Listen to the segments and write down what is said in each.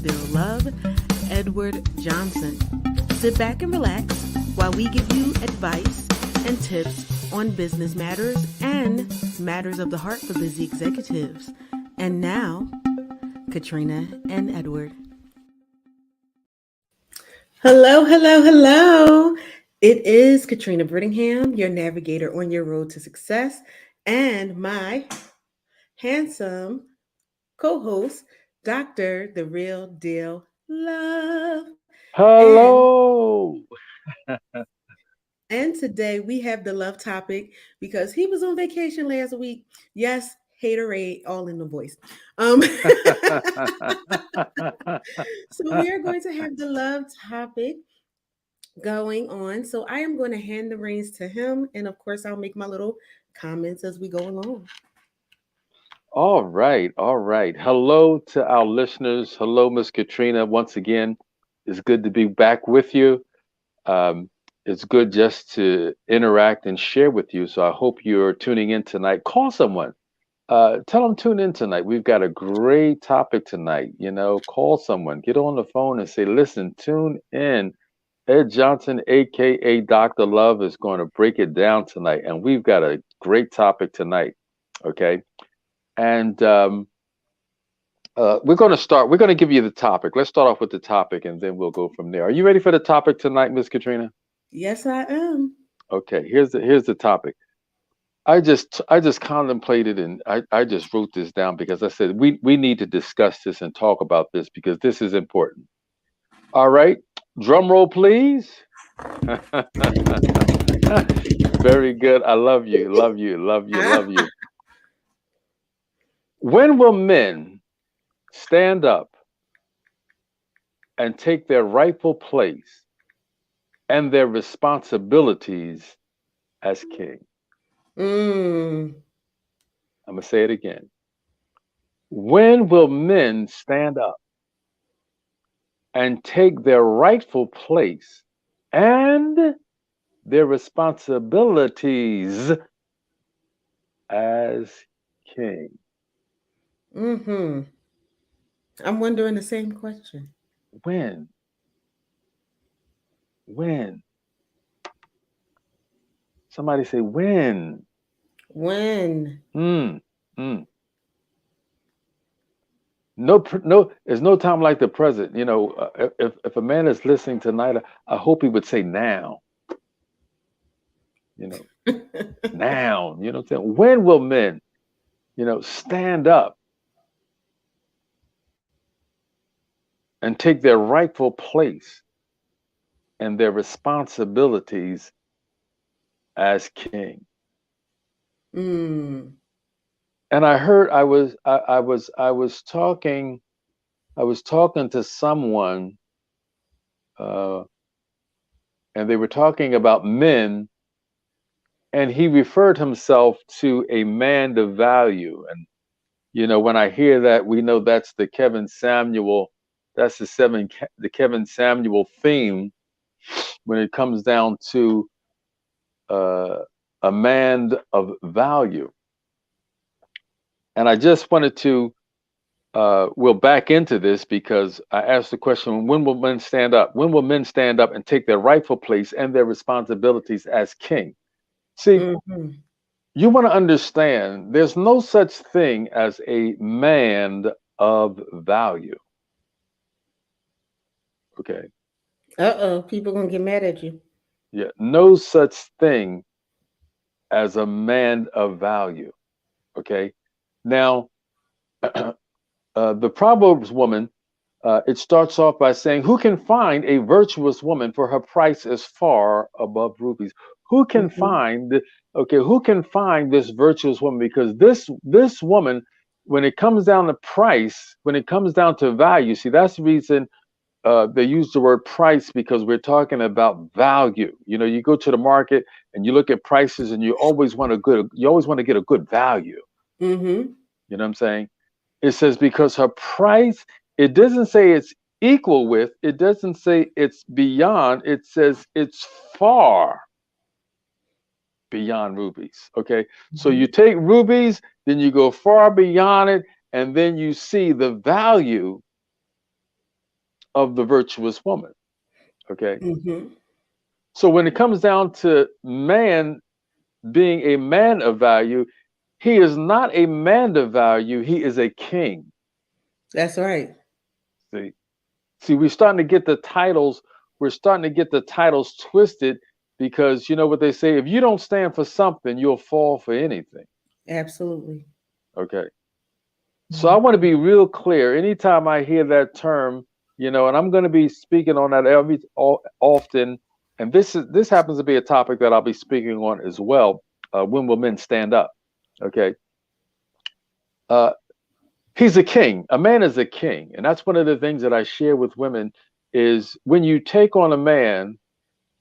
Deal Love, Edward Johnson. Sit back and relax while we give you advice and tips on business matters and matters of the heart for busy executives. And now, Katrina and Edward. Hello, hello, hello. It is Katrina Brittingham, your navigator on your road to success, and my handsome co-host, Dr. The Real Deal Love. And Hello. and today we have the love topic because he was on vacation last week. Yes, haterade all in the voice. Um so we are going to have the love topic going on. So I am going to hand the reins to him and of course I'll make my little comments as we go along. All right. All right. Hello to our listeners. Hello, Miss Katrina. Once again, it's good to be back with you. Um, it's good just to interact and share with you. So I hope you're tuning in tonight. Call someone. Tell them tune in tonight. We've got a great topic tonight. Call someone. Get on the phone and say, listen, tune in. Ed Johnson, aka Dr. Love, is going to break it down tonight, and we've got a great topic tonight. Okay, and we're going to start. We're going to give you the topic. Let's start off with the topic, and then we'll go from there. Are you ready for the topic tonight, Miss Katrina? Yes, I am. Okay, here's the topic. I just contemplated and I just wrote this down because I said we need to discuss this and talk about this because this is important. All right, drum roll, please. Very good. I love you, love you, love you, love you. When will men stand up and take their rightful place and their responsibilities as king? Mm. I'm going to say it again. When will men stand up and take their rightful place and their responsibilities as king? Mm-hmm. I'm wondering the same question. When? When? Somebody say when. When? Hmm. Hmm. No. There's no time like the present. If a man is listening tonight, I hope he would say now. You know, now. You know what I'm saying? When will men, stand up and take their rightful place and their responsibilities as king? Mm. And I heard I was talking to someone, uh, and they were talking about men, and he referred himself to a man of value. And when I hear that, we know that's the Kevin Samuel, that's the Kevin Samuel theme when it comes down to uh, a man of value. And I just wanted to we'll back into this because I asked the question, when will men stand up? When will men stand up and take their rightful place and their responsibilities as king? See, Mm-hmm. you want to understand there's no such thing as a man of value. Okay. Uh-oh, people gonna get mad at you. Yeah. No such thing as a man of value. Okay. Now, the Proverbs woman, it starts off by saying, who can find a virtuous woman, for her price is far above rubies? Who can Mm-hmm. find, okay, who can find this virtuous woman? Because this woman, when it comes down to price, when it comes down to value, see, that's the reason they use the word price, because we're talking about value. You go to the market and you look at prices and you always want to get a good value. Mm-hmm. You know what I'm saying? It says because her price, it doesn't say it's equal with, it doesn't say it's beyond, it says it's far beyond rubies. Okay. So Mm-hmm. you take rubies, then you go far beyond it, and then you see the value of the virtuous woman. Okay. Mm-hmm. So when it comes down to man being a man of value, he is not a man of value, he is a king. That's right. See, see, we're starting to get the titles, we're starting to get the titles twisted because you know what they say, if you don't stand for something, you'll fall for anything. Absolutely. Okay. So I want to Mhm. be real clear. Anytime I hear that term, you know, and I'm going to be speaking on that often. And this happens to be a topic that I'll be speaking on as well. When will men stand up? Okay. Uh, he's a king. A man is a king, and that's one of the things that I share with women is when you take on a man.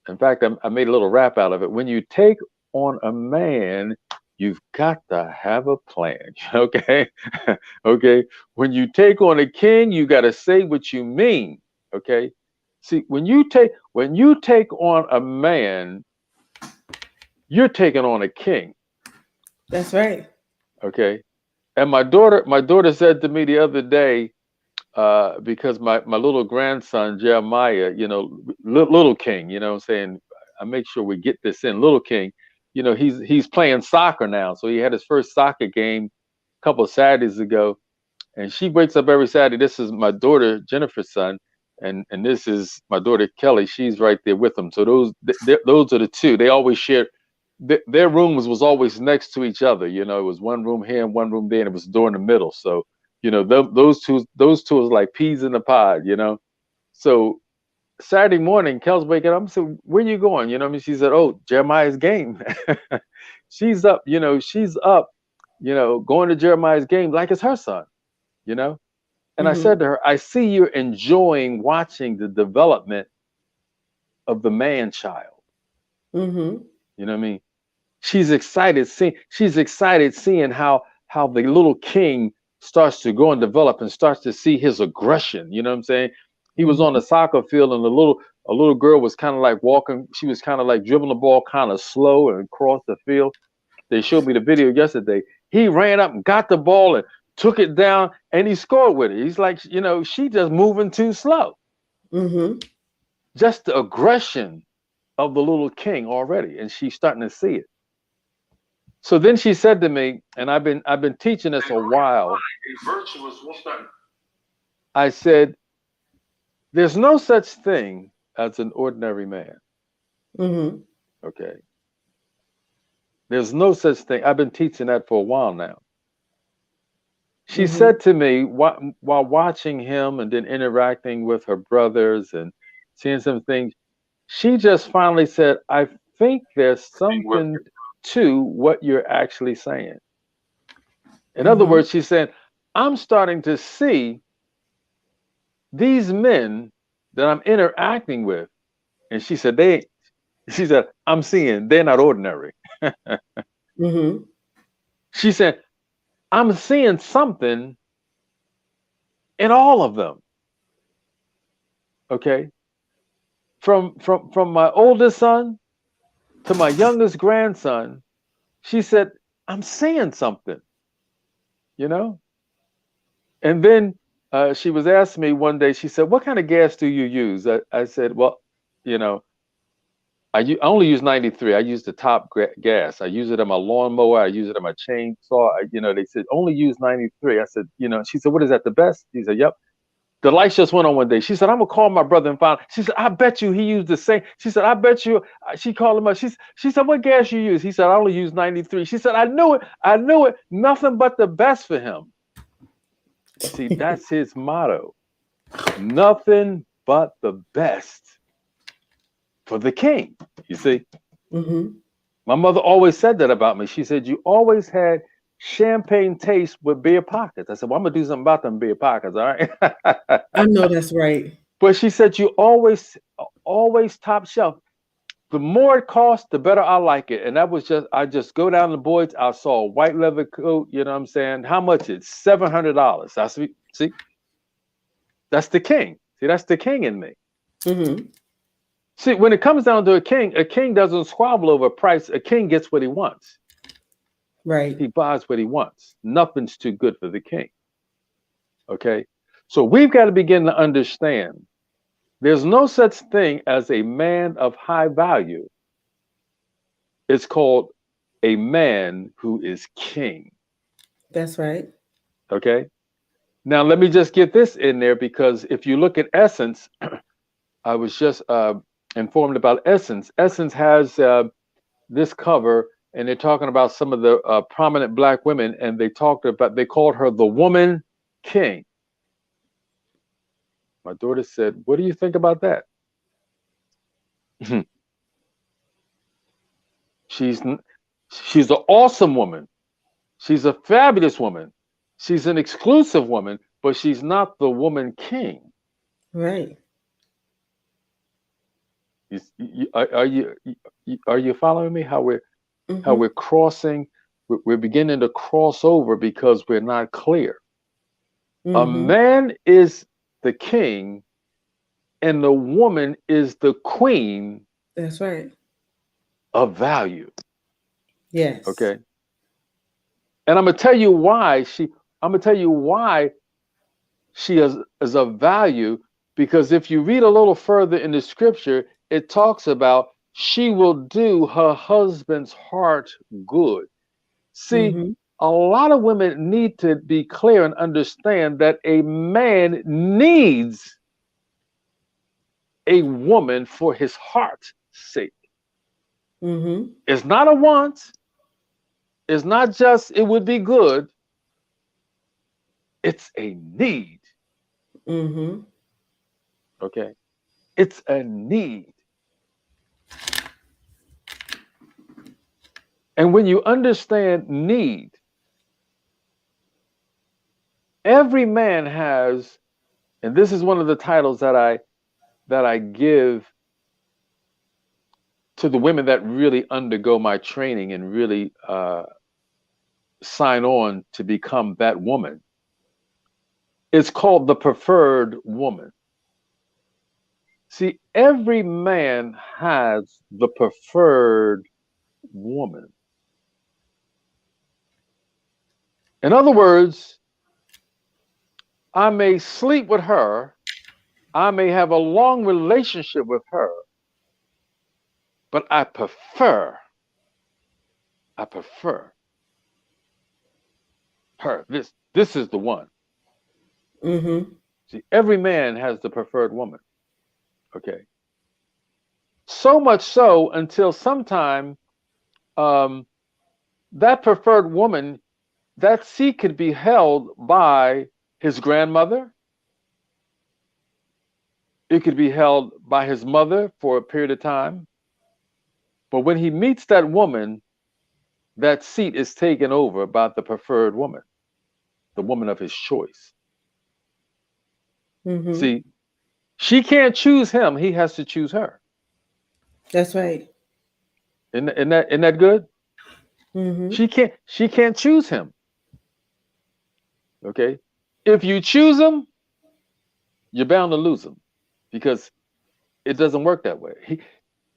In fact, I made a little rap out of it. When you take on a man, you've got to have a plan. Okay. Okay. When you take on a king, you got to say what you mean. Okay. See, when you take on a man, you're taking on a king. That's right. Okay. And my daughter said to me the other day, because my little grandson Jeremiah, you know, little King, you know what I'm saying? I make sure we get this in. Little King, you know, he's playing soccer now. So he had his first soccer game a couple of Saturdays ago. And she wakes up every Saturday. This is my daughter Jennifer's son, and this is my daughter Kelly. She's right there with them. So those are the two. They always share. Their rooms was always next to each other. You know, it was one room here and one room there, and it was a door in the middle. So you know, those two was like peas in the pod. You know, so Saturday morning, Kel's waking up. I said, "Where you going?" You know what I mean? She said, "Oh, Jeremiah's game." She's up. You know, she's up. You know, going to Jeremiah's game like it's her son. You know, and I said Mm-hmm. to her, I see you're enjoying watching the development of the man child. Mm-hmm. You know what I mean? She's excited seeing how the little king starts to grow and develop and starts to see his aggression. You know what I'm saying? He was on the Mm-hmm. soccer field and a little girl was kind of like walking, she was kind of like dribbling the ball kind of slow and across the field. They showed me the video yesterday. He ran up and got the ball and took it down and he scored with it. He's like, you know, she just moving too slow. Mm-hmm. Just the aggression of the little king already, and she's starting to see it. So then she said to me, and I've been teaching this a while. I said, "There's no such thing as an ordinary man." Mm-hmm. Okay, there's no such thing. I've been teaching that for a while now. She Mm-hmm. said to me while watching him and then interacting with her brothers and seeing some things, she just finally said, I think there's something to what you're actually saying. In other Mm-hmm. words, she said, I'm starting to see these men that I'm interacting with. And she said, I'm seeing they're not ordinary. Mm-hmm. She said, I'm seeing something in all of them. Okay. From my oldest son to my youngest grandson, she said, I'm seeing something, you know? And then she was asking me one day, she said, what kind of gas do you use? I said, well, you know, I only use 93. I use the top gas. I use it on my lawnmower. I use it on my chainsaw. You know, they said, only use 93. I said, you know, she said, what is that, the best? She said, yep. The lights just went on one day. She said, I'm gonna call my brother and find. She said, I bet you he used the same. She said, I bet you. She called him up. She said, what gas you use? He said, I only use 93. She said, I knew it. I knew it. Nothing but the best for him. And see, that's his motto. Nothing but the best for the king. You see, Mm-hmm. my mother always said that about me. She said, you always had champagne taste with beer pockets. I said, well, I'm gonna do something about them beer pockets, all right? I know that's right. But she said, you always top shelf. The more it costs, the better I like it. And that was I just go down to Boyd's. I saw a white leather coat. You know what I'm saying? How much? It's $700. See, that's the king. See, that's the king in me. Mm-hmm. See, when it comes down to a king doesn't squabble over a price. A king gets what he wants. Right. He buys what he wants. Nothing's too good for the king. Okay. So we've got to begin to understand. There's no such thing as a man of high value. It's called a man who is king. That's right. Okay. Now, let me just get this in there because if you look at Essence, I was just informed about Essence. Essence has this cover, and they're talking about some of the prominent black women, and they called her the woman king. My daughter said, "What do you think about that?" she's she's an awesome woman. She's a fabulous woman. She's an exclusive woman, but she's not the woman king. Right. Are you following me? How Mm-hmm. we're crossing, we're beginning to cross over because we're not clear. A Mm-hmm. man is the king, and the woman is the queen That's right. of value. Yes. Okay, and I'm gonna tell you why she. I'm gonna tell you why she is of value, because if you read a little further in the scripture, it talks about she will do her husband's heart good. See, Mm-hmm. a lot of women need to be clear and understand that a man needs a woman for his heart's sake. Mm-hmm. It's not a want, it's not just it would be good, it's a need. Mm-hmm. Okay? It's a need. And when you understand need, every man has, and this is one of the titles that I give to the women that really undergo my training and really sign on to become that woman. It's called the preferred woman. See, every man has the preferred woman. In other words, I may sleep with her, I may have a long relationship with her, but I prefer her. This is the one. Mm-hmm. See, every man has the preferred woman. Okay. So much so until sometime um, that preferred woman, that seat could be held by his grandmother. It could be held by his mother for a period of time. But when he meets that woman, that seat is taken over by the preferred woman, the woman of his choice. Mm-hmm. See, she can't choose him, he has to choose her. That's right. Isn't that good? Mm-hmm. She can't choose him. Okay. If you choose him, you're bound to lose him because it doesn't work that way.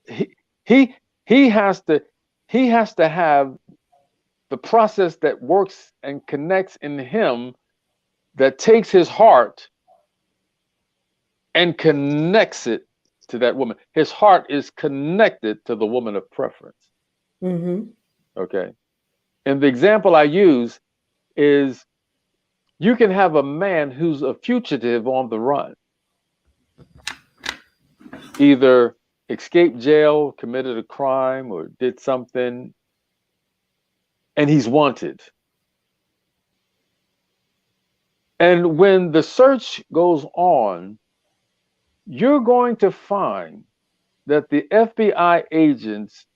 He he he has to have the process that works and connects in him, that takes his heart and connects it to that woman. His heart is connected to the woman of preference. Mm-hmm. Okay. And the example I use is, you can have a man who's a fugitive on the run, either escaped jail, committed a crime, or did something, and he's wanted. And when the search goes on, you're going to find that the FBI agents,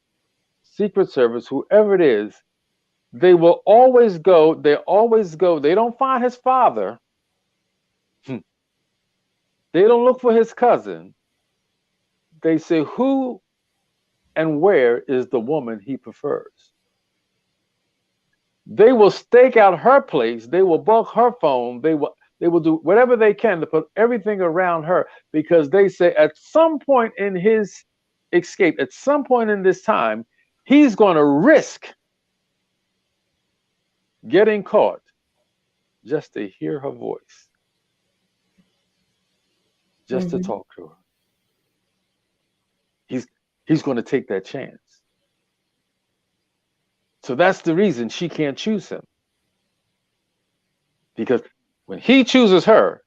Secret Service, whoever it is, they don't find his father, they don't look for his cousin. They say, who and where is the woman he prefers? They will stake out her place, they will bug her phone, they will do whatever they can to put everything around her, because they say at some point in his escape, at some point in this time, he's going to risk getting caught just to hear her voice, just to Mm-hmm. talk to her. He's going to take that chance. So that's the reason she can't choose him. Because when he chooses her,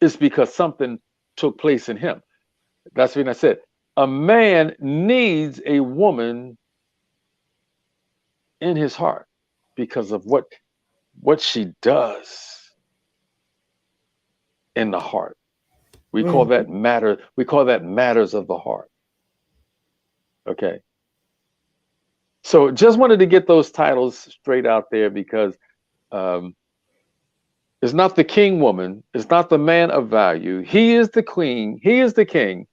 it's because something took place in him. That's when I said a man needs a woman in his heart because of what she does in the heart. We call Mm-hmm. that matter. We call that matters of the heart. Okay. So just wanted to get those titles straight out there because um, it's not the king woman. It's not the man of value. He is the queen. He is the king,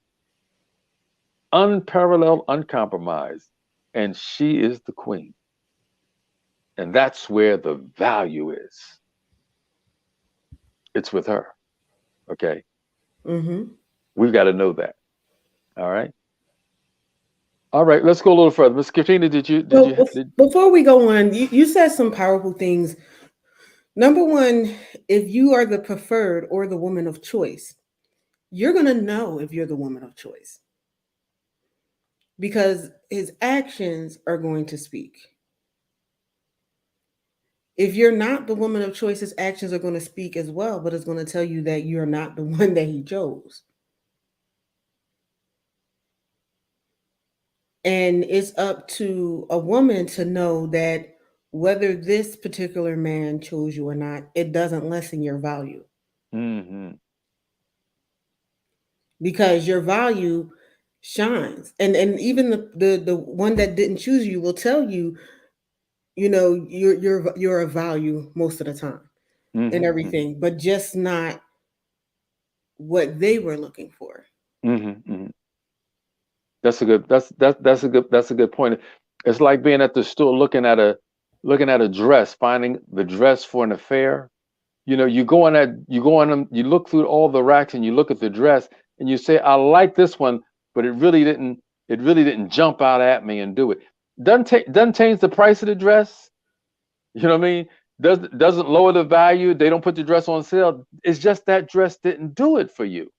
unparalleled, uncompromised, and she is the queen. And that's where the value is. It's with her. Okay. Mm-hmm. We've got to know that. All right. All right. Let's go a little further. Miss Katrina, So before we go on, you said some powerful things. Number one, if you are the preferred or the woman of choice, you're going to know if you're the woman of choice because his actions are going to speak. If you're not the woman of choice, his actions are going to speak as well, but it's going to tell you that you're not the one that he chose. And it's up to a woman to know that whether this particular man chose you or not, it doesn't lessen your value Mm-hmm. because your value shines. And even the one that didn't choose you will tell you, you're a value most of the time and Mm-hmm. everything, but just not what they were looking for. Mm-hmm. Mm-hmm. That's a good point. It's like being at the store looking at a dress, finding the dress for an affair. You go on them, you look through all the racks and you look at the dress and you say, I like this one, but it really didn't jump out at me and do it. Doesn't change the price of the dress. You know what I mean? Doesn't lower the value. They don't put the dress on sale. It's just that dress didn't do it for you.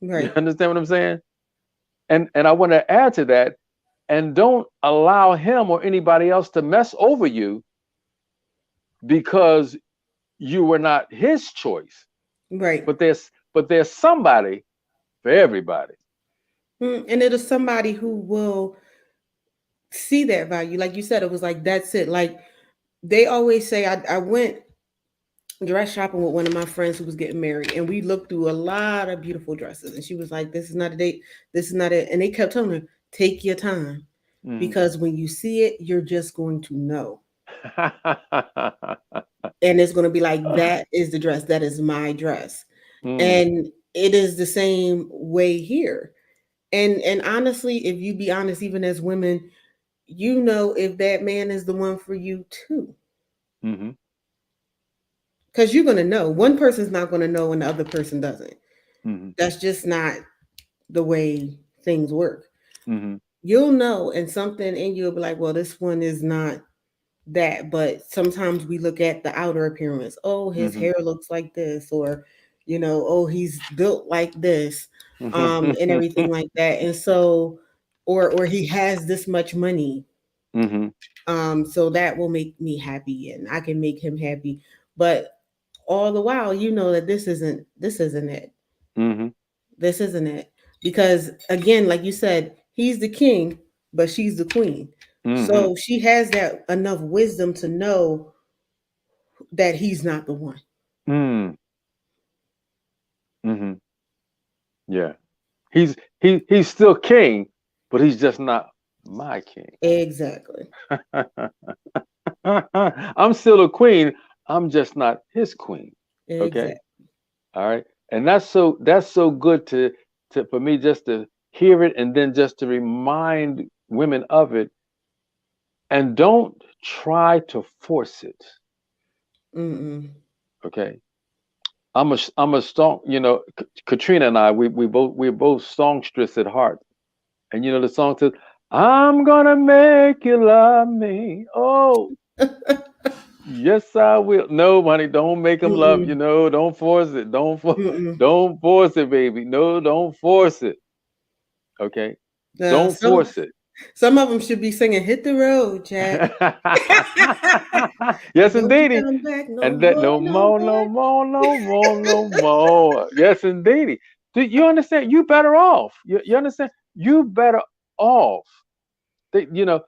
You Right. understand what I'm saying? And I want to add to that, and don't allow him or anybody else to mess over you because you were not his choice. Right. But there's somebody for everybody. And it is somebody who will see that value. Like you said, it was like, that's it. Like they always say, I went dress shopping with one of my friends who was getting married, and we looked through a lot of beautiful dresses. And she was like, this is not a date. This is not it. And they kept telling her, take your time Mm. because when you see it, you're just going to know. And it's going to be like, that is the dress. That is my dress. Mm. And it is the same way here. And honestly, if you be honest, even as women, you know if that man is the one for you too. Mm-hmm. Because you're going to know. One person's not going to know and the other person doesn't. Mm-hmm. That's just not the way things work. Mm-hmm. You'll know, and something in you will be like, well, this one is not that. But sometimes we look at the outer appearance. Oh, his Mm-hmm. hair looks like this, or, oh, he's built like this, and everything like that. And so, or he has this much money. Mm-hmm. So that will make me happy and I can make him happy. But all the while, you know that this isn't it. Mm-hmm. This isn't it. Because again, like you said, he's the king, but she's the queen. Mm-hmm. So she has that enough wisdom to know that he's not the one. Mm. Mm-hmm. Yeah. He's still king, but he's just not my king. Exactly. I'm still a queen. I'm just not his queen. Okay. Exactly. All right. And that's so good to for me just to hear it and then just to remind women of it and don't try to force it. Mm-mm. Okay. I'm a song, Katrina and I, we're both songstress at heart. And the song says, I'm gonna make you love me. Oh, yes, I will. No, honey, don't make them love you. Mm-mm. No, don't force it. Mm-mm. Don't force it, baby. No, don't force it. Okay. Uh, Don't some force it. some of them should be singing "Hit the Road, Jack." Yes, And don't you indeedy. come back no And that more, no no more, no more. more, no more, no more. Yes, indeedy. Do you understand? You better off. You understand? You better off. They tell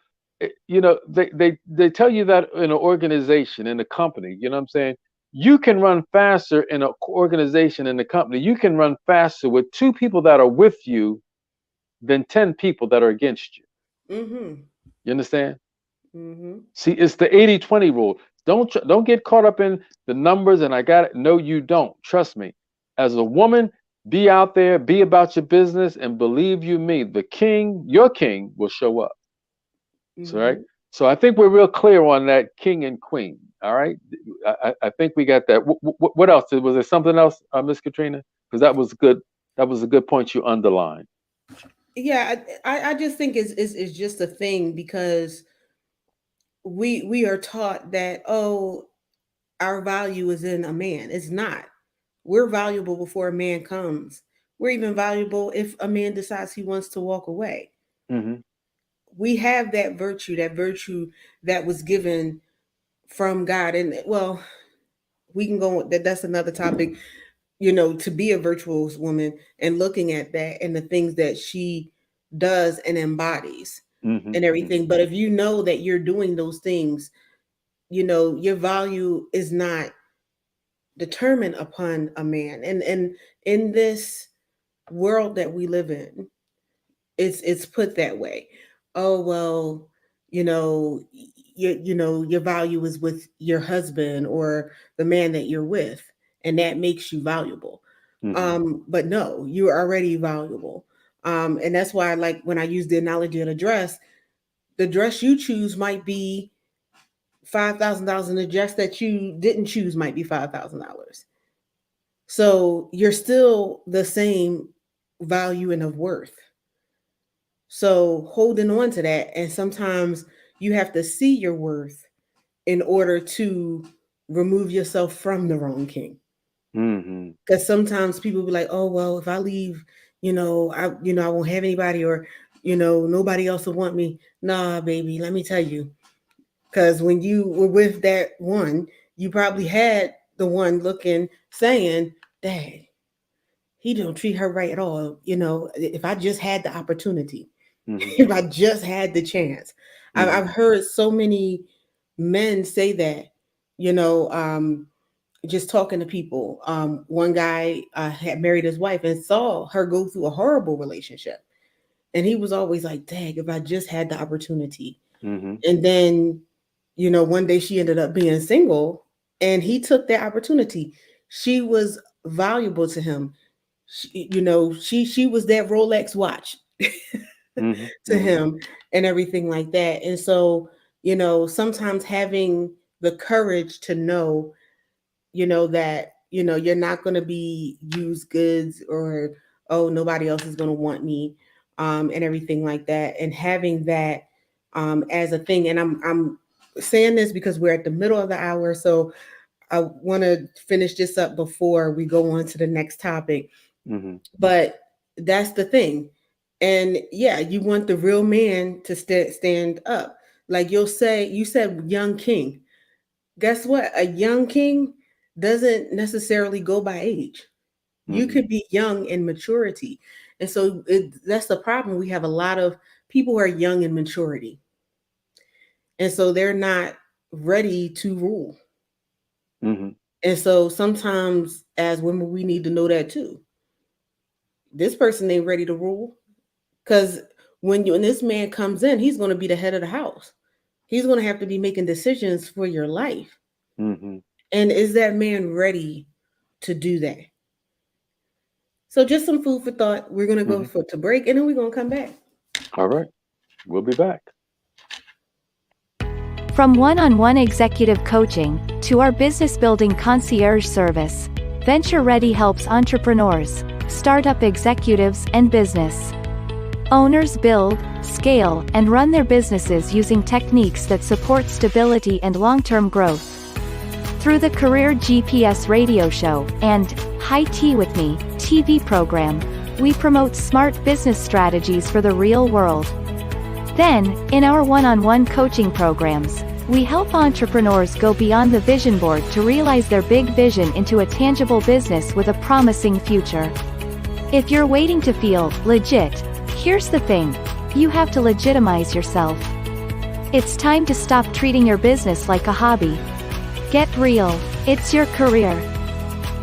you that in an organization, in a company. You know what I'm saying? You can run faster in an organization, in a company. You can run faster with 2 people that are with you than 10 people that are against you. Mm-hmm. You understand? Mm-hmm. See, it's the 80-20 rule. Don't get caught up in the numbers and I got it. No, you don't. Trust me. As a woman, be out there, be about your business, and believe you me, the king, your king, will show up. So, right. Mm-hmm. So I think we're real clear on that king and queen. All right. I think we got that. What else? Was there something else, Miss Katrina? Because that was good. That was a good point you underlined. Yeah, I just think it's just a thing because we are taught that, oh, our value is in a man. It's not. We're valuable before a man comes. We're even valuable if a man decides he wants to walk away. Mm-hmm. We have that virtue that was given from God. And well, we can go that's another topic, to be a virtuous woman and looking at that and the things that she does and embodies Mm-hmm. and everything. Mm-hmm. But if you know that you're doing those things, your value is not determined upon a man. And in this world that we live in, it's put that way. Oh well, your value is with your husband or the man that you're with, and that makes you valuable. Mm-hmm. But no, you're already valuable. And that's why I like when I use the analogy of the dress you choose might be $5,000, and the dress that you didn't choose might be $5,000. So you're still the same value and of worth. So holding on to that, and sometimes you have to see your worth in order to remove yourself from the wrong king. Mm-hmm. Because sometimes people be like, "Oh well, if I leave, I won't have anybody, or nobody else will want me." Nah, baby, let me tell you, because when you were with that one, you probably had the one looking, saying, "Dad, he don't treat her right at all. If I just had the opportunity." Mm-hmm. If I just had the chance. Mm-hmm. I've heard so many men say that, you know, um, just talking to people. One guy had married his wife and saw her go through a horrible relationship. And he was always like, dang, if I just had the opportunity. Mm-hmm. And then, one day she ended up being single and he took that opportunity. She was valuable to him. She was that Rolex watch Mm-hmm. to him and everything like that. And so, sometimes having the courage to know, that, you're not going to be used goods, or, oh, nobody else is going to want me, and everything like that. And having that as a thing. And I'm saying this because we're at the middle of the hour. So I want to finish this up before we go on to the next topic. Mm-hmm. But that's the thing. And yeah, you want the real man to stand up. Like you said young king. Guess what? A young king doesn't necessarily go by age. You Mm-hmm. could be young in maturity. And so that's the problem. We have a lot of people who are young in maturity. And so they're not ready to rule. Mm-hmm. And so sometimes as women, we need to know that too. This person ain't ready to rule. Because when this man comes in, he's going to be the head of the house. He's going to have to be making decisions for your life. Mm-hmm. And is that man ready to do that? So just some food for thought. We're going to go Mm-hmm. to break, and then we're going to come back. All right. We'll be back. From one-on-one executive coaching to our business building concierge service, Venture Ready helps entrepreneurs, startup executives, and business owners build, scale, and run their businesses using techniques that support stability and long-term growth. Through the Career GPS radio show and High Tea with Me TV program, We promote smart business strategies for the real world. Then, in our one-on-one coaching programs, we help entrepreneurs go beyond the vision board to realize their big vision into a tangible business with a promising future. If you're waiting to feel legit, here's the thing: you have to legitimize yourself. It's time to stop treating your business like a hobby. Get real. It's your career.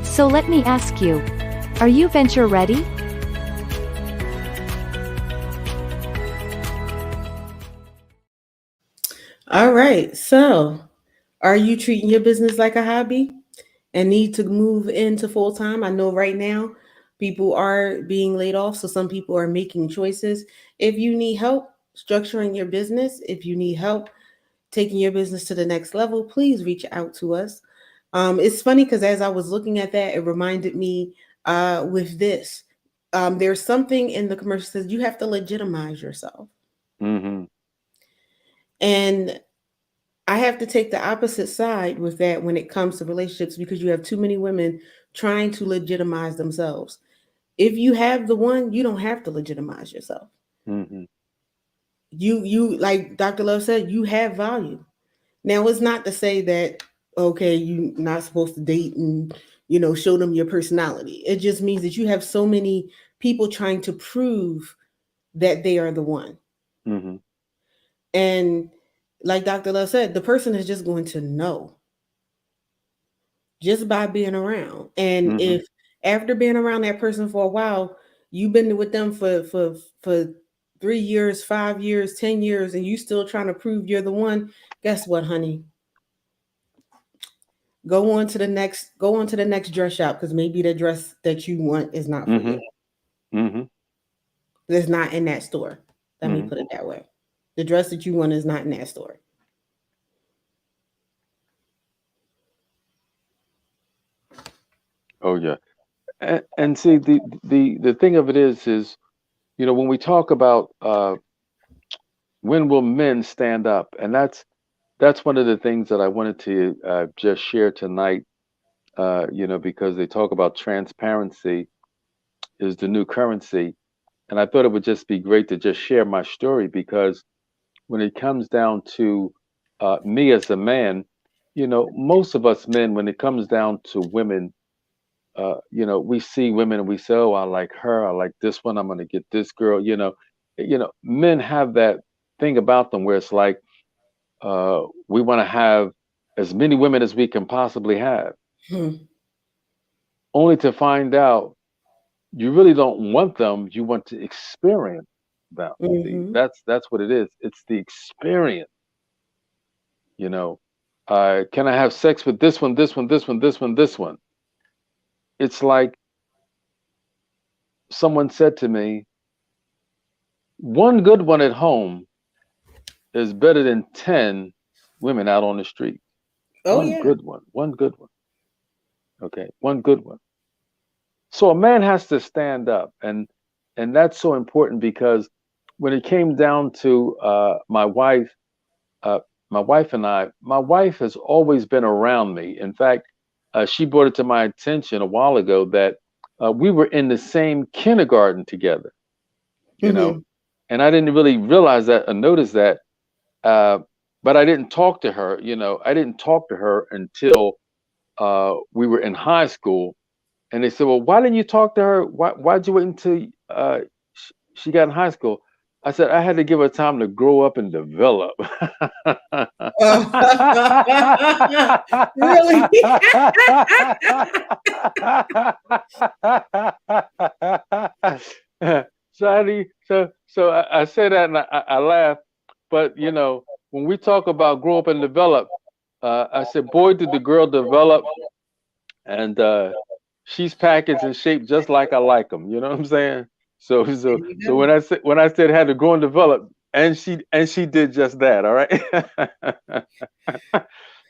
So let me ask you, are you venture ready? All right. So, are you treating your business like a hobby and need to move into full time? I know right now people are being laid off, so some people are making choices. If you need help structuring your business, if you need help taking your business to the next level, please reach out to us. It's funny because as I was looking at that, it reminded me with this. There's something in the commercial that says you have to legitimize yourself. Mm-hmm. And I have to take the opposite side with that when it comes to relationships because you have too many women trying to legitimize themselves. If you have the one, you don't have to legitimize yourself. Mm-hmm. You like Dr. Love said, you have value. Now it's not to say that okay, you're not supposed to date and show them your personality. It just means that you have so many people trying to prove that they are the one. Mm-hmm. And like Dr. Love said, the person is just going to know just by being around. And Mm-hmm. if after being around that person for a while, you've been with them for 3 years, 5 years, 10 years, and you still trying to prove you're the one, guess what, honey? Go on to the next dress shop because maybe the dress that you want is not for Mm-hmm. you. Mm-hmm. It's not in that store. Let me Mm-hmm. put it that way. The dress that you want is not in that store. Oh yeah. And see, the thing of it is, when we talk about when will men stand up, and that's one of the things that I wanted to just share tonight. Because they talk about transparency is the new currency, and I thought it would just be great to just share my story because when it comes down to me as a man, most of us men, when it comes down to women, we see women and we say, "Oh, I like her. I like this one. I'm going to get this girl." Men have that thing about them where it's like we want to have as many women as we can possibly have, Hmm. only to find out you really don't want them. You want to experience them. See, Mm-hmm. that's what it is. It's the experience. You know, can I have sex with this one, this one, this one, this one, this one? It's like someone said to me, one good one at home is better than 10 women out on the street. Oh yeah. One good one. Okay, one good one. So a man has to stand up, and that's so important because when it came down to uh, my wife and I, my wife has always been around me. In fact, she brought it to my attention a while ago that we were in the same kindergarten together, you know, Mm-hmm. and I didn't really realize that or notice that. Uh, but I didn't talk to her, I didn't talk to her until we were in high school. And they said, "Well, why didn't you talk to her? Why'd you wait until she got in high school?" I said, "I had to give her time to grow up and develop." Really? So I say that and I laugh, but when we talk about grow up and develop, I said, boy, did the girl develop, and she's packaged and shaped just like I like them. You know what I'm saying? So There so you so go. when I said had to grow and develop, and she did just that. All right. I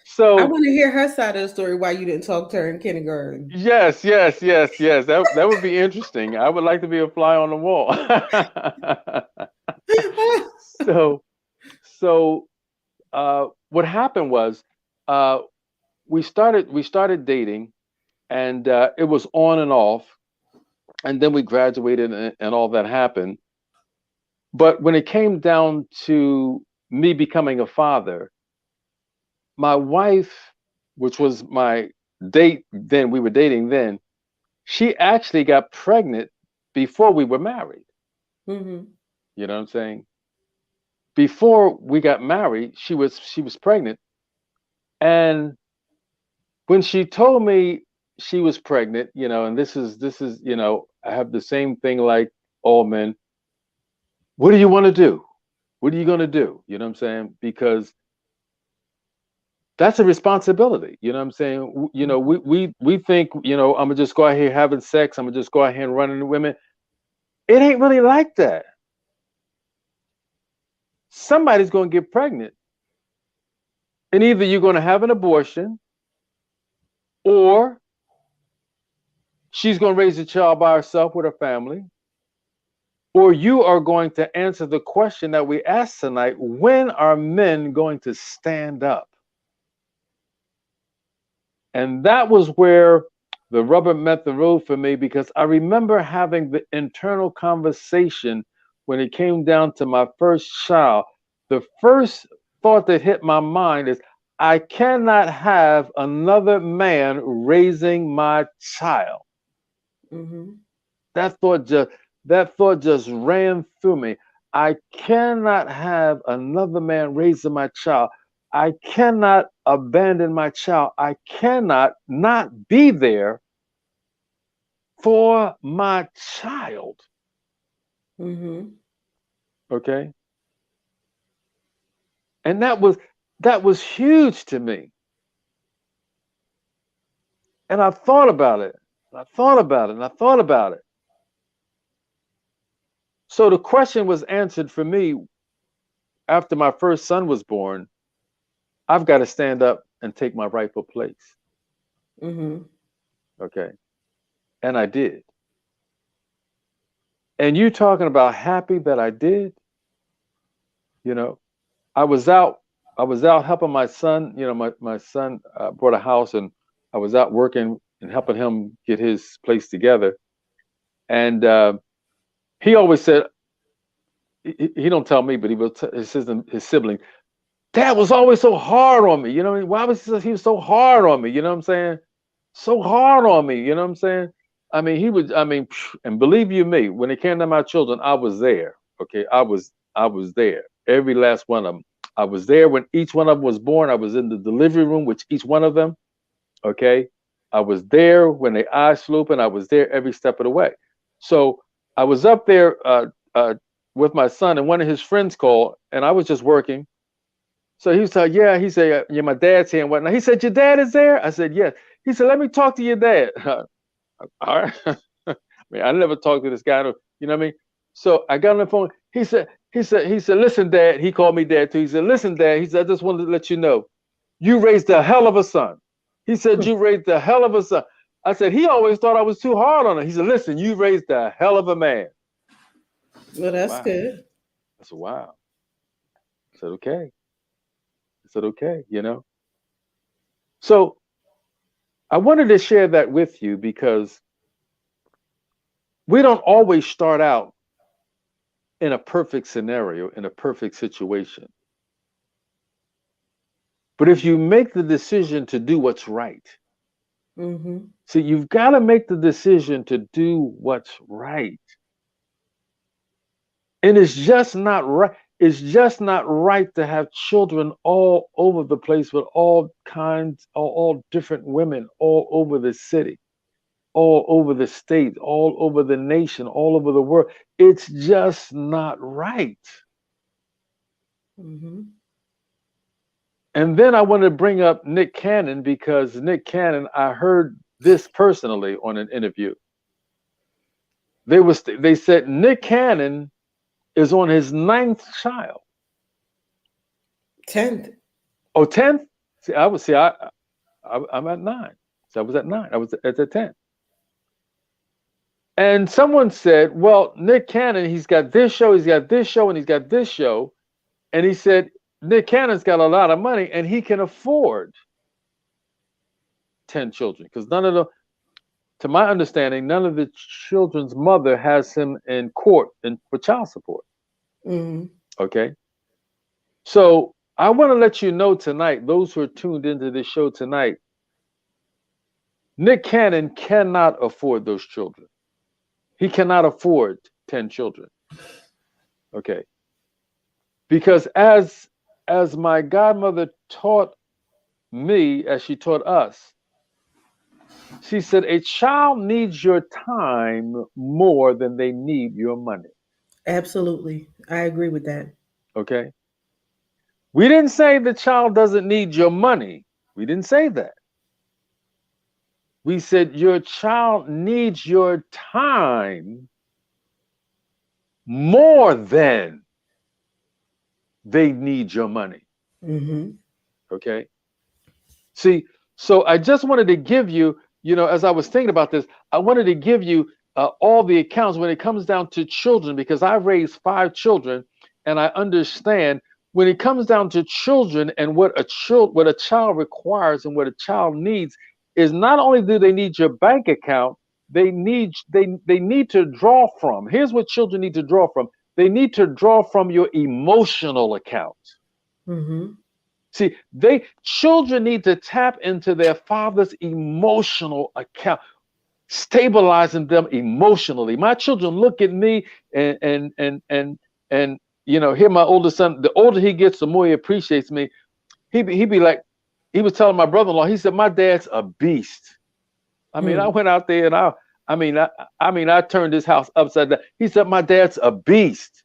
So want to hear her side of the story why you didn't talk to her in kindergarten. yes, yes, yes, yes. That would be interesting. I would like to be a fly on the wall. so so what happened was uh, we started dating, and it was on and off. and then we graduated, and all that happened. But when it came down to me becoming a father, my wife, which was my date then, we were dating then, she actually got pregnant before we were married. Mm-hmm. You know what I'm saying? Before we got married, she was pregnant. And when she told me she was pregnant, and this is, I have the same thing like all men. What do you want to do? What are you going to do? You know what I'm saying? Because that's a responsibility. You know what I'm saying? We think, I'm gonna just go out here having sex. I'm gonna just go out here and run into women. It ain't really like that. Somebody's gonna get pregnant, and either you're gonna have an abortion, or she's gonna raise a child by herself with her family, or you are going to answer the question that we asked tonight: when are men going to stand up? And that was where the rubber met the road for me, because I remember having the internal conversation when it came down to my first child. The first thought that hit my mind is, I cannot have another man raising my child. Mm-hmm. That thought just ran through me. I cannot have another man raising my child. I cannot abandon my child. I cannot not be there for my child. Mm-hmm. Okay? And that was huge to me. And I thought about it. And I thought about it. And I thought about it. So the question was answered for me after my first son was born. I've got to stand up and take my rightful place. Mm-hmm. Okay. And I did. And you talking about happy that I did, you know, I was out, I was out helping my son, my son bought a house, and I was out working and helping him get his place together. And he always said, he don't tell me, but he will his sibling, Dad was always so hard on me. You know what I mean? Why he was so hard on me? You know what I'm saying? So hard on me. You know what I'm saying? I mean, and believe you me, when it came to my children, I was there. Okay, I was there. Every last one of them. I was there when each one of them was born. I was in the delivery room with each one of them. Okay, I was there when their eyes flew open. I was there every step of the way. So I was up there with my son, and one of his friends called, and I was just working. So he was like, yeah, he said, yeah, my dad's here and whatnot. He said, your dad is there? I said, yes. He said, let me talk to your dad. All right. I mean, I never talked to this guy, you know what I mean? So I got on the phone. He said, listen, Dad. He called me Dad too. He said, listen, Dad. He said, I just wanted to let you know, you raised a hell of a son. He said, you raised a hell of a son. I said, he always thought I was too hard on him. He said, listen, you raised a hell of a man. Well, that's Wow. good. I said, wow. I said, okay. I said, okay, So I wanted to share that with you, because we don't always start out in a perfect scenario, in a perfect situation. But if you make the decision to do what's right, Mm-hmm. see, you've got to make the decision to do what's right. And it's just not right. It's just not right to have children all over the place with all kinds, all different women all over the city, all over the state, all over the nation, all over the world. It's just not right. Mm-hmm. And then I want to bring up Nick Cannon, because Nick Cannon, I heard this personally on an interview. They said Nick Cannon is on his 9th child. 10th. Oh, 10th? I'm at 9. So I was at 9. I was at the 10th. And someone said, well, Nick Cannon, he's got this show, he's got this show, and he's got this show. And he said, Nick Cannon's got a lot of money and he can afford 10 children, because none of them, to my understanding, none of the children's mother has him in court and for child support. Mm-hmm. Okay. So I want to let you know tonight, those who are tuned into this show tonight, Nick Cannon cannot afford those children. He cannot afford 10 children. Okay. Because as my godmother taught me, as she taught us, she said, a child needs your time more than they need your money. Absolutely. I agree with that. Okay. We didn't say the child doesn't need your money. We didn't say that. We said your child needs your time more than they need your money. Mm-hmm. Okay. See, so I just wanted to give you, as I was thinking about this, I wanted to give you all the accounts when it comes down to children, because I raised 5 children, and I understand when it comes down to children and what a child requires and what a child needs is not only do they need your bank account, they need to draw from. Here's what children need to draw from. They need to draw from your emotional account. Mm-hmm. See, children need to tap into their father's emotional account, stabilizing them emotionally. My children look at me and here my oldest son. The older he gets, the more he appreciates me. He be like, he was telling my brother-in-law. He said, "My dad's a beast." I mean, I went out there and I turned this house upside down. He said, "My dad's a beast."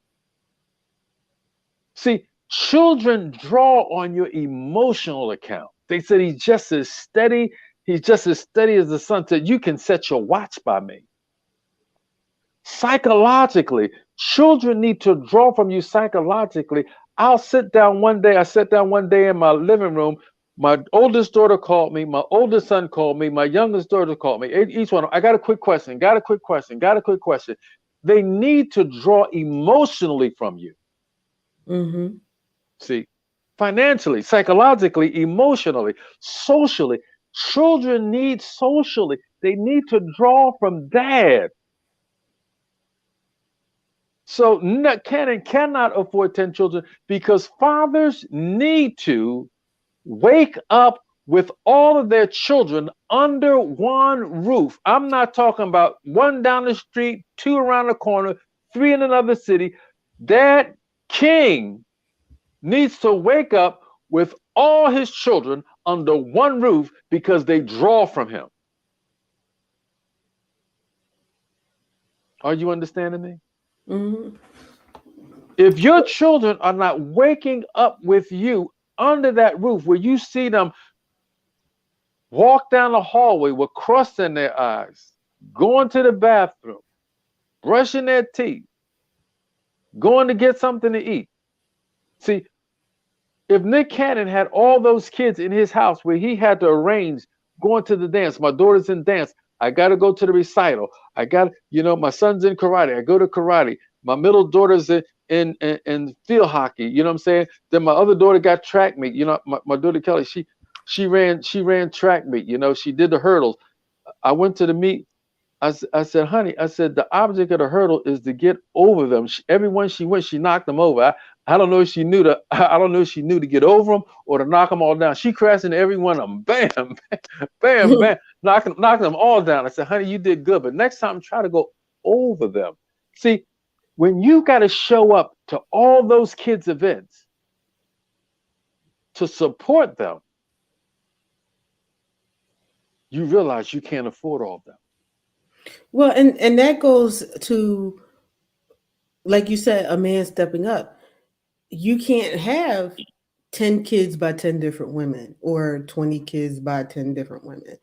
See, children draw on your emotional account. They said he's just as steady as the sun. Said, you can set your watch by me. Psychologically, children need to draw from you psychologically. I sat down one day in my living room. My oldest daughter called me. My oldest son called me. My youngest daughter called me. Each one, I got a quick question. They need to draw emotionally from you. Mm-hmm. See, financially, psychologically, emotionally, socially. Children need socially. They need to draw from dad. So Cannon cannot afford 10 children because fathers need to wake up with all of their children under one roof. I'm not talking about one down the street, 2 around the corner, 3 in another city. Dad King needs to wake up with all his children under one roof because they draw from him. Are you understanding me? Mm-hmm. If your children are not waking up with you under that roof where you see them walk down the hallway with crust in their eyes, going to the bathroom, brushing their teeth, going to get something to eat. See, if Nick Cannon had all those kids in his house where he had to arrange going to the dance, my daughter's in dance, I got to go to the recital. I got, my son's in karate. I go to karate. My middle daughter's in field hockey. You know what I'm saying? Then my other daughter got track meet. My daughter Kelly, she ran track meet. She did the hurdles. I went to the meet. I said, honey, the object of the hurdle is to get over them. Everyone she went, she knocked them over. I don't know if she knew to get over them or to knock them all down. She crashed into every one of them. Bam, bam, bam, knocking them all down. I said, honey, you did good, but next time try to go over them. See, when you got to show up to all those kids' events to support them, you realize you can't afford all of them. Well, and that goes to, like you said, a man stepping up. You can't have 10 kids by 10 different women or 20 kids by 10 different women,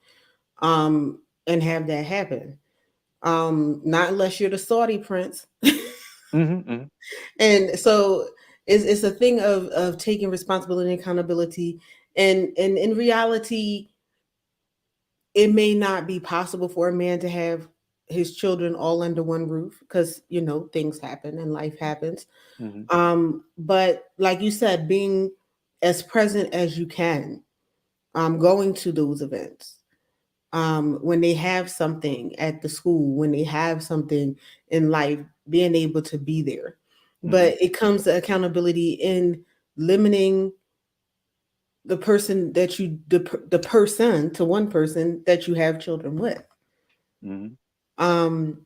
and have that happen. Not unless you're the Saudi prince. Mm-hmm. And so it's a thing of taking responsibility and accountability. And in reality, it may not be possible for a man to have his children all under one roof because things happen and life happens. Mm-hmm. But like you said, being as present as you can, going to those events, when they have something at the school, when they have something in life, being able to be there. Mm-hmm. But it comes to accountability in limiting the person that you the person to one person that you have children with, Mm-hmm. um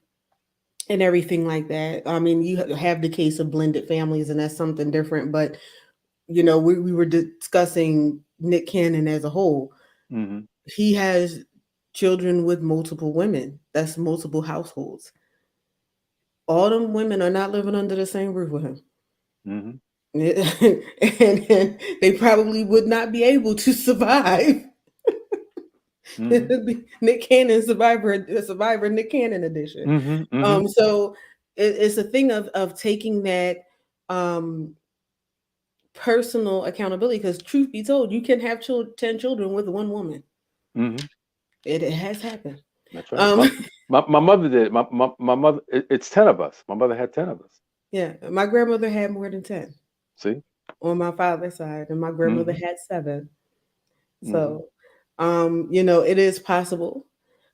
and everything like that. I mean, you have the case of blended families, and that's something different. But we were discussing Nick Cannon as a whole. Mm-hmm. He has children with multiple women. That's multiple households. All them women are not living under the same roof with him. Mm-hmm. And they probably would not be able to survive. Mm-hmm. Nick Cannon survivor Nick Cannon edition. Mm-hmm. Mm-hmm. So it's a thing of taking that um personal accountability, because truth be told, you can have 10 children with one woman. Mm-hmm. It has happened. That's right. um My mother did. My mother. It's 10 of us. My mother had 10 of us. yeah, my grandmother had more than 10 See. on my father's side, and my grandmother Mm-hmm. had 7. Mm-hmm. So it is possible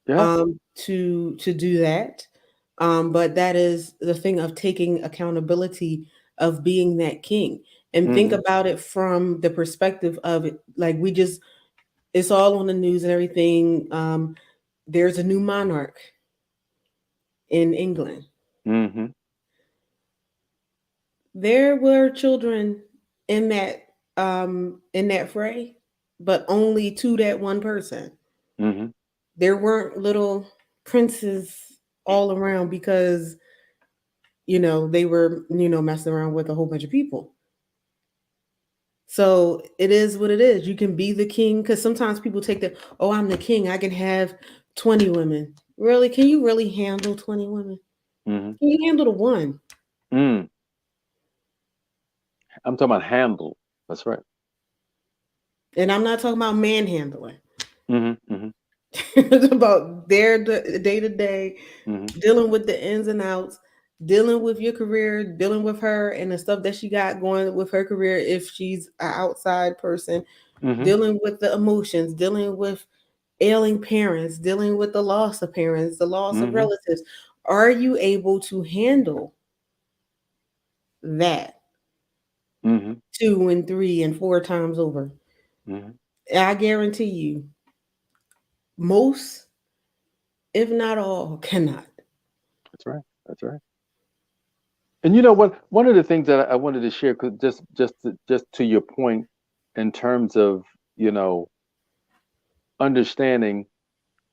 Yeah. to do that. But that is the thing of taking accountability, of being that king. And think Mm-hmm. about it from the perspective of it, like it's all on the news and everything. There's a new monarch in England. Mm-hmm. There were children in that fray, but only to that one person. Mm-hmm. There weren't little princes all around, because they were messing around with a whole bunch of people. So it is what it is. You can be the king, because sometimes people take that, oh, I'm the king, I can have 20 women. Really? Can you really handle 20 women? Mm-hmm. Can you handle the one? Mm. I'm talking about handle. That's right. And I'm not talking about manhandling. Mm-hmm. Mm-hmm. It's about their day to day, Mm-hmm. dealing with the ins and outs, dealing with your career, dealing with her and the stuff that she got going with her career if she's an outside person, Mm-hmm. dealing with the emotions, dealing with ailing parents, dealing with the loss of parents, the loss of Mm-hmm. relatives. Are you able to handle that Mm-hmm. 2 and 3 and 4 times over? Mm-hmm. I guarantee you, most, if not all, cannot. That's right. That's right. And you know what? One of the things that I wanted to share, 'cause just to your point, in terms of you know understanding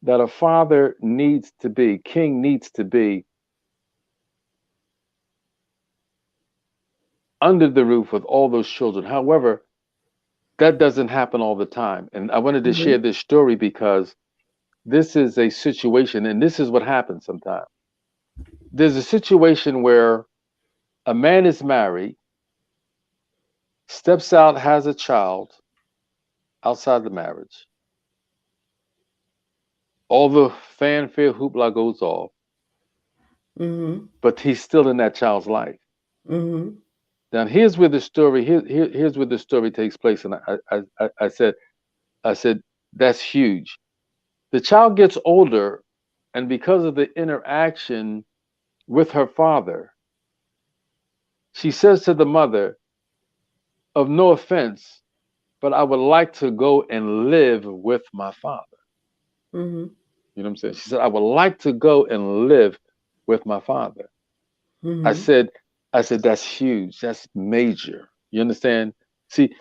that a father needs to be, king needs to be under the roof with all those children. However, that doesn't happen all the time. And I wanted to Mhm. share this story because this is a situation, and this is what happens sometimes. There's a situation where a man is married, steps out, has a child outside the marriage. All the fanfare, hoopla goes off, Mhm. but he's still in that child's life. Mhm. Now, here's where the story here's where the story takes place. And I said that's huge. The child gets older, and because of the interaction with her father, she says to the mother, "Of no offense, but I would like to go and live with my father." Mhm. You know what I'm saying? She said, "I would like to go and live with my father." I Mhm. said, I said, that's huge. That's major. You understand? See,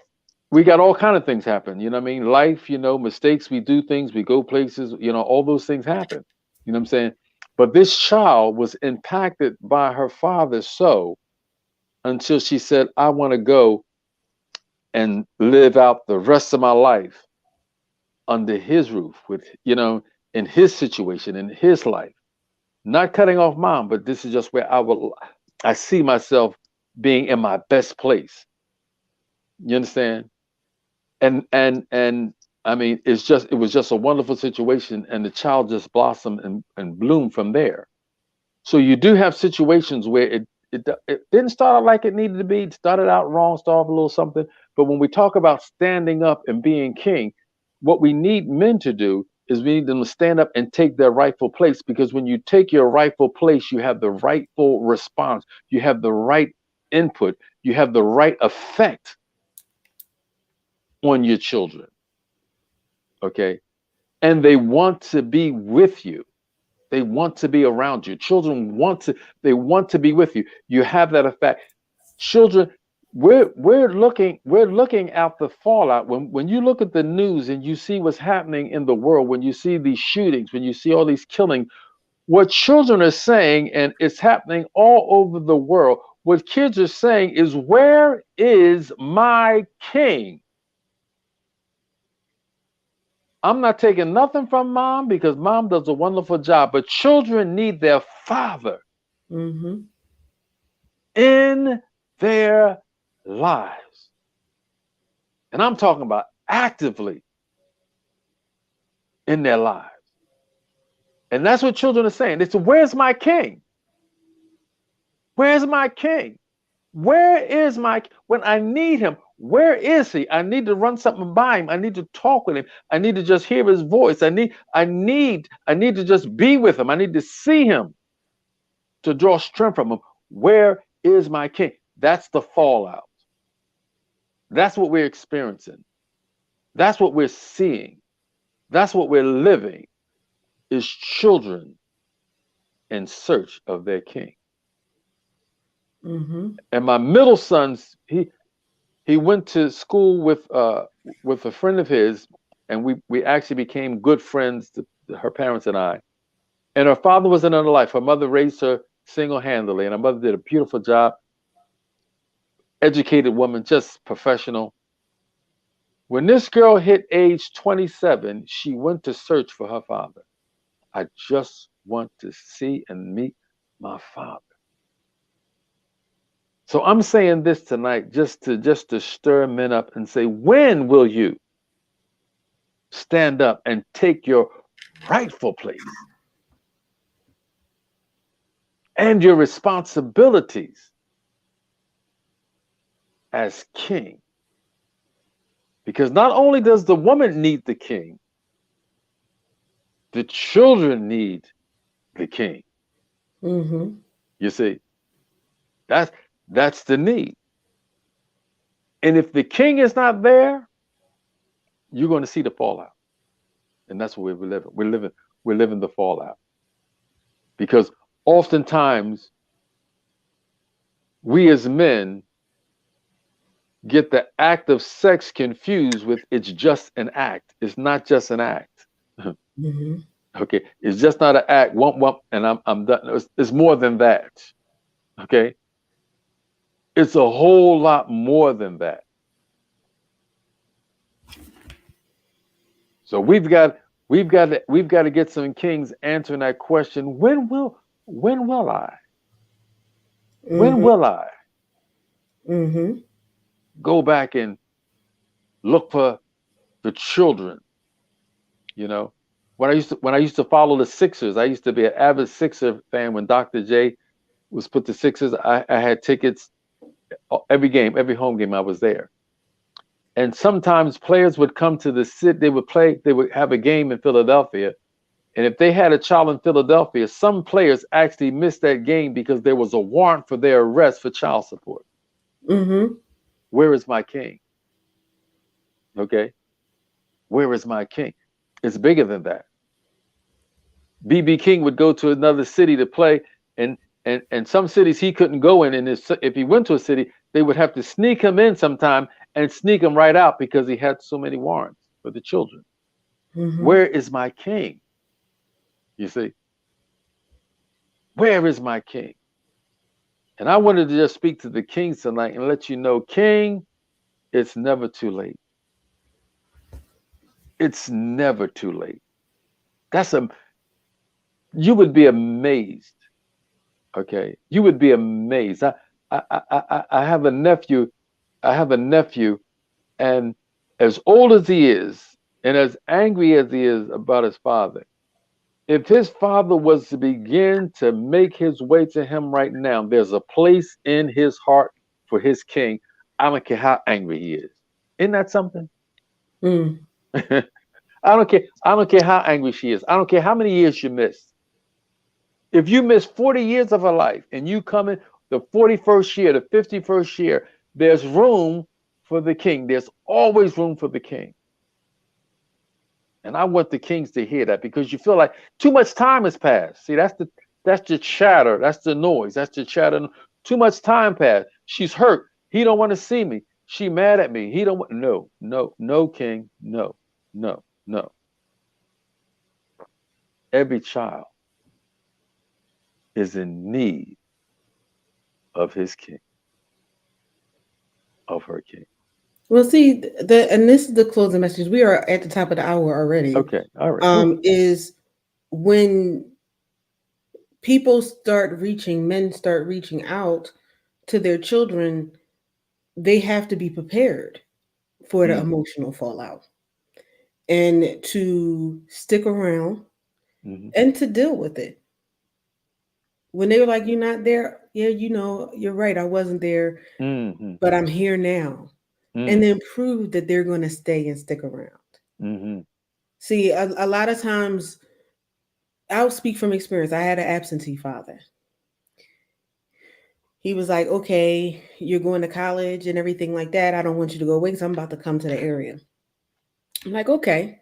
we got all kind of things happen. You know what I mean? Life, mistakes, we do things, we go places, all those things happen. You know what I'm saying? But this child was impacted by her father so until she said, I want to go and live out the rest of my life under his roof with, in his situation, in his life. Not cutting off mom, but this is just where I see myself being in my best place. You understand? And I mean, it was just a wonderful situation, and the child just blossomed and bloomed from there. So you do have situations where it didn't start out like it needed to be. It started out wrong, started off a little something. But when we talk about standing up and being king, what we need men to do is we need them to stand up and take their rightful place, because when you take your rightful place, you have the rightful response, you have the right input, you have the right effect on your children. Okay. And they want to be with you. They want to be around you. Children they want to be with you. You have that effect. Children, we're looking at the fallout. When you look at the news and you see what's happening in the world, when you see these shootings, when you see all these killing, what children are saying, and it's happening all over the world, what kids are saying is, where is my king? I'm not taking nothing from mom, because mom does a wonderful job, but children need their father Mm-hmm. in their lives. And I'm talking about actively in their lives. And that's what children are saying. They say, where's my king? Where's my king? Where is my, when I need him, where is he? I need to run something by him. I need to talk with him. I need to just hear his voice. I need to just be with him. I need to see him to draw strength from him. Where is my king? That's the fallout. That's what we're experiencing. That's what we're seeing. That's what we're living, is children in search of their king. Mm-hmm. And my middle son's, he went to school with a friend of his, and we actually became good friends, her parents and I. And her father was in her life. Her mother raised her single-handedly, and her mother did a beautiful job. Educated woman, just professional. When this girl hit age 27, she went to search for her father. I just want to see and meet my father. So I'm saying this tonight just to stir men up and say, when will you stand up and take your rightful place and your responsibilities as king? Because not only does the woman need the king, the children need the king. Mm-hmm. You see, that's the need. And if the king is not there, you're going to see the fallout. And that's what we're living. We're living the fallout. Because oftentimes we as men get the act of sex confused with it's just an act. It's not just an act. Mm-hmm. Okay, it's just not an act. Wump, and I'm done. It's more than that. Okay, it's a whole lot more than that. So we've got to get some kings answering that question. When will I? Mm-hmm. When will I Mm-hmm. go back and look for the children? You know, when I used to follow the Sixers, I used to be an avid Sixer fan. When Dr. J was put the Sixers, I had tickets every game, every home game. I was there. And sometimes players would come to the city. They would have a game in Philadelphia, and if they had a child in Philadelphia, some players actually missed that game because there was a warrant for their arrest for child support. Mm-hmm. Where is my king? Okay, where is my king? It's bigger than that. BB King would go to another city to play, and some cities he couldn't go in. And if he went to a city, they would have to sneak him in sometime and sneak him right out because he had so many warrants for the children. Mm-hmm. Where is my king? You see, where is my king? And I wanted to just speak to the kings tonight and let you know, king, it's never too late. It's never too late. You would be amazed. Okay, you would be amazed. I have a nephew. And as old as he is, and as angry as he is about his father, if his father was to begin to make his way to him right now, there's a place in his heart for his king. I don't care how angry he is. Isn't that something? Mm. I don't care. I don't care how angry she is. I don't care how many years you missed. If you miss 40 years of her life and you come in the 41st year, the 51st year, there's room for the king. There's always room for the king. And I want the kings to hear that, because you feel like too much time has passed. See, that's the chatter, that's the noise, that's the chatter. Too much time passed. She's hurt. He don't want to see me. She mad at me. He don't want. No, no, no, king. No, no, no. Every child is in need of his king, of her king. Well, see, and this is the closing message. We are at the top of the hour already. Okay, all right. Ooh. Is when men start reaching out to their children, they have to be prepared for the Mm-hmm, emotional fallout and to stick around mm-hmm, and to deal with it. When they were like, "You're not there," yeah, you're right. I wasn't there, mm-hmm, but I'm here now, and mm, then prove that they're going to stay and stick around. mm-hmm, See, a lot of times, I'll speak from experience. I had an absentee father. He was like, "Okay, you're going to college and everything like that. I don't want you to go away because I'm about to come to the area." I'm like, "Okay."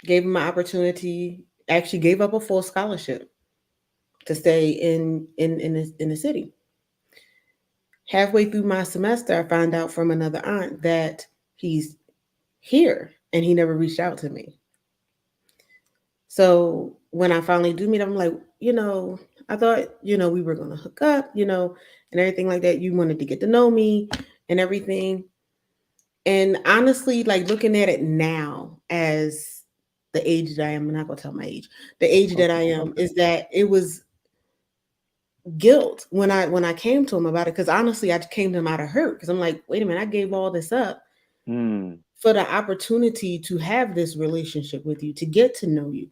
Gave him my opportunity. Actually, gave up a full scholarship to stay in the city. Halfway through my semester, I found out from another aunt that he's here and he never reached out to me. So when I finally do meet him, I'm like, I thought, we were going to hook up, and everything like that. You wanted to get to know me and everything. And honestly, like looking at it now as the age that I am, I'm not going to tell my age, the age that okay, I am, okay. is that it was guilt when I came to him about it. Because honestly, I came to him out of hurt because I'm like, wait a minute, I gave all this up Mm, for the opportunity to have this relationship with you, to get to know you.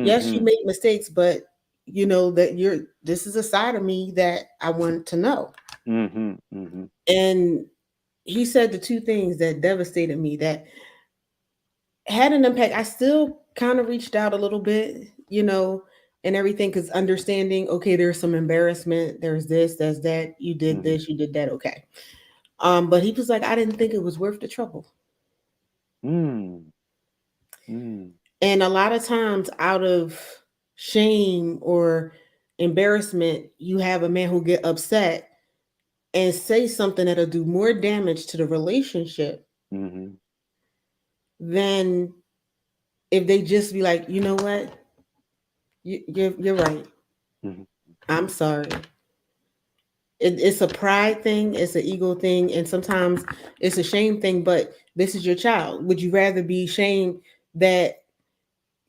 Yes, you mm-hmm, make mistakes, but that this is a side of me that I want to know. mm-hmm, mm-hmm, And he said the two things that devastated me, that had an impact. I still kind of reached out a little bit, and everything, because understanding, okay, there's some embarrassment, there's this, there's that, you did mm-hmm, this, you did that, okay. But he was like, I didn't think it was worth the trouble. mm, mm, And a lot of times, out of shame or embarrassment, you have a man who get upset and say something that'll do more damage to the relationship mm-hmm, than if they just be like, you know what, you're right. mm-hmm, I'm sorry. It's a pride thing, it's an ego thing, and sometimes it's a shame thing. But this is your child. Would you rather be shamed that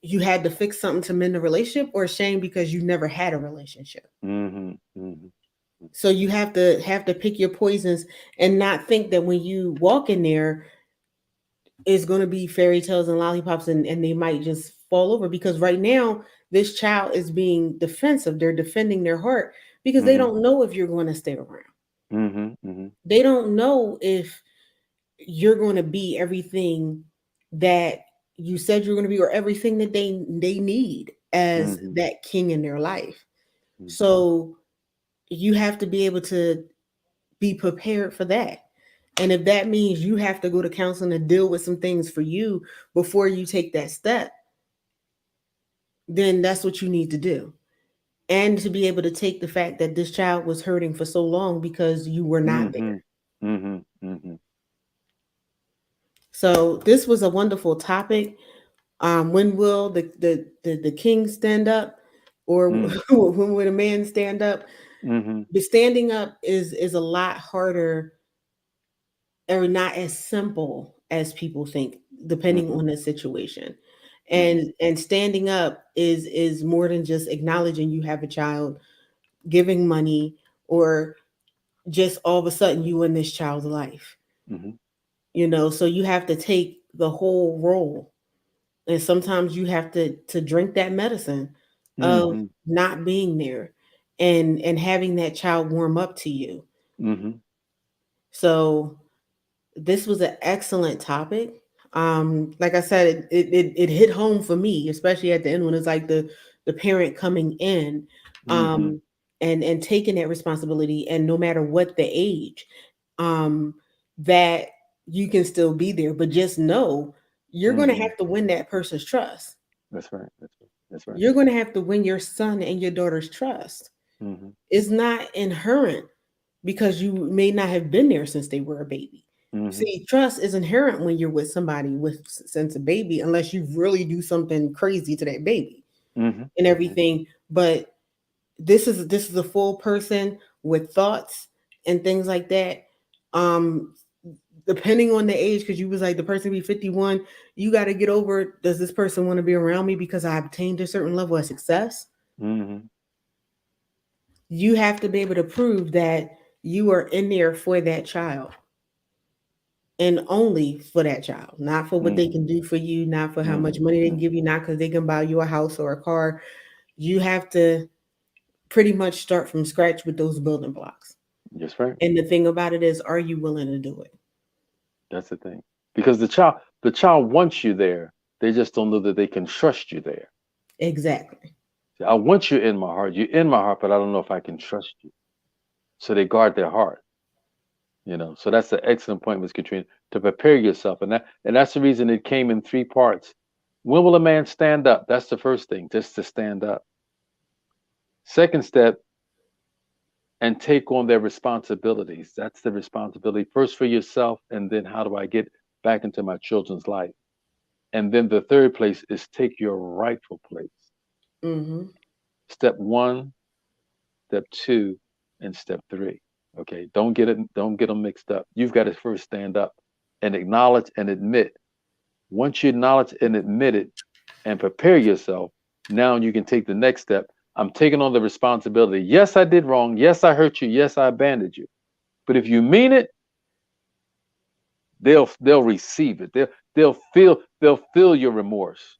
you had to fix something to mend the relationship, or shame because you never had a relationship? mm-hmm, mm-hmm, So you have to pick your poisons and not think that when you walk in there, it's going to be fairy tales and lollipops, and they might just fall over. Because right now, this child is being defensive. They're defending their heart because they mm-hmm, don't know if you're going to stay around. mm-hmm, mm-hmm, They don't know if you're going to be everything that you said you're going to be, or everything that they need as mm-hmm, that king in their life. mm-hmm, So you have to be able to be prepared for that. And if that means you have to go to counseling to deal with some things for you before you take that step, then that's what you need to do. And to be able to take the fact that this child was hurting for so long because you were not there. mm-hmm, mm-hmm, mm-hmm. So this was a wonderful topic. When will the king stand up, or Mm, when will a man stand up? mhm, The standing up is a lot harder, or not as simple as people think, depending mhm, on the situation. mhm, And standing up is more than just acknowledging you have a child, giving money, or just all of a sudden you in this child's life. mhm, So you have to take the whole role, and sometimes you have to drink that medicine of mhm, not being there, and having that child warm up to you. mhm, So this was an excellent topic. Like I said, it hit home for me, especially at the end when it's like the parent coming in, Mm-hmm. um, and taking that responsibility, and no matter what the age, um, that you can still be there, but just know you're going to Mm-hmm. have to win that person's trust. That's right. That's right. That's right. You're going to have to win your son and your daughter's trust. Mm-hmm. It's not inherent because you may not have been there since they were a baby. Mm-hmm. See, trust is inherent when you're with somebody with since a baby, unless you really do something crazy to that baby Mm-hmm. and Mm-hmm. everything. But this is a full person with thoughts and things like that. Um, Depending on the age, because you was like the person be 51, you got to get over. Does this person want to be around me because I obtained a certain level of success? Mm-hmm. You have to be able to prove that you are in there for that child and only for that child, not for what they Mm-hmm. can do for you, not for how much money they can Mm-hmm. give you, not because they can buy you a house or a car. You have to pretty much start from scratch with those building blocks. That's right. And the thing about it is, are you willing to do it? That's the thing. Because the child wants you there. They just don't know that they can trust you there. Exactly. I want you in my heart. You're in my heart, but I don't know if I can trust you. So they guard their heart. So that's an excellent point, Ms. Katrina, to prepare yourself. And that's the reason it came in three parts. When will a man stand up? That's the first thing, just to stand up. Second step, and take on their responsibilities. That's the responsibility first for yourself, and then how do I get back into my children's life? And then the third place is take your rightful place. Mm-hmm. Step one, step two, and step three. Okay, don't get them mixed up. You've got to first stand up and acknowledge and admit. Once you acknowledge and admit it and prepare yourself, now you can take the next step. I'm taking on the responsibility. Yes, I did wrong. Yes, I hurt you. Yes, I abandoned you. But if you mean it, they'll receive it. They'll feel your remorse.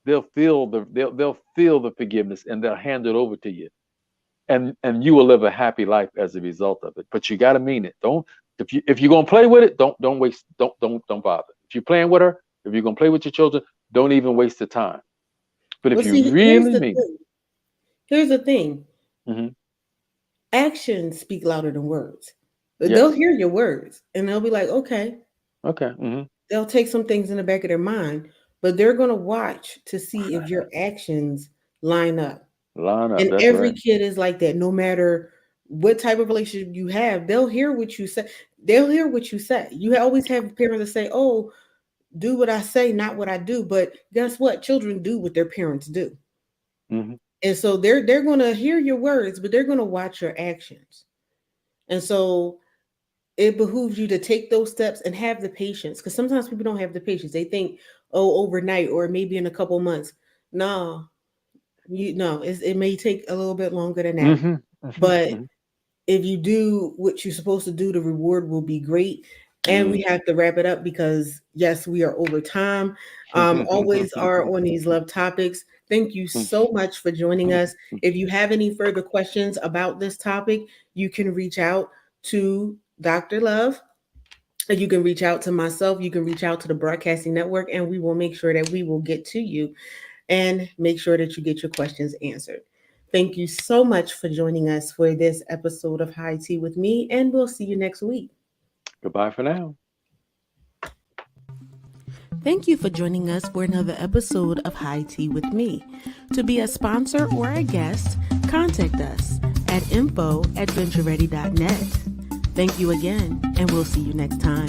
They'll feel the forgiveness, and they'll hand it over to you. And you will live a happy life as a result of it. But you got to mean it. Don't if you're gonna play with it, don't waste. Don't bother. If you're playing with her, if you're gonna play with your children, don't even waste the time. But Well, if you see, here's really the mean thing. Here's the thing. it, Actions speak louder than words. They'll yes, hear your words and they'll be like, okay. okay, They'll take some things in the back of their mind, but they're gonna watch to see if your actions line up. line up. And That's every right. kid is like that. No matter what type of relationship you have, they'll hear what you say. They'll hear what you say. You always have parents that say, "Oh, do what I say, not what I do." But guess what? Children do what their parents do, hmm and so they're gonna hear your words, but they're gonna watch your actions. And so it behooves you to take those steps and have the patience, because sometimes people don't have the patience. They think, "Oh, overnight or maybe in a couple months." No, it may take a little bit longer than that, hmm but hmm if you do what you're supposed to do, the reward will be great. And we hmm have to wrap it up because yes, we are over time. Always are on these love topics. Thank you so much for joining us. If you have any further questions about this topic, you can reach out to Dr. Love. You can reach out to myself. You can reach out to the Broadcasting Network, and we will make sure that we will get to you and make sure that you get your questions answered. Thank you so much for joining us for this episode of High Tea with me, and we'll see you next week. Goodbye for now. Thank you for joining us for another episode of High Tea with me. To be a sponsor or a guest, contact us at info@ventureready.net. Thank you again, and we'll see you next time.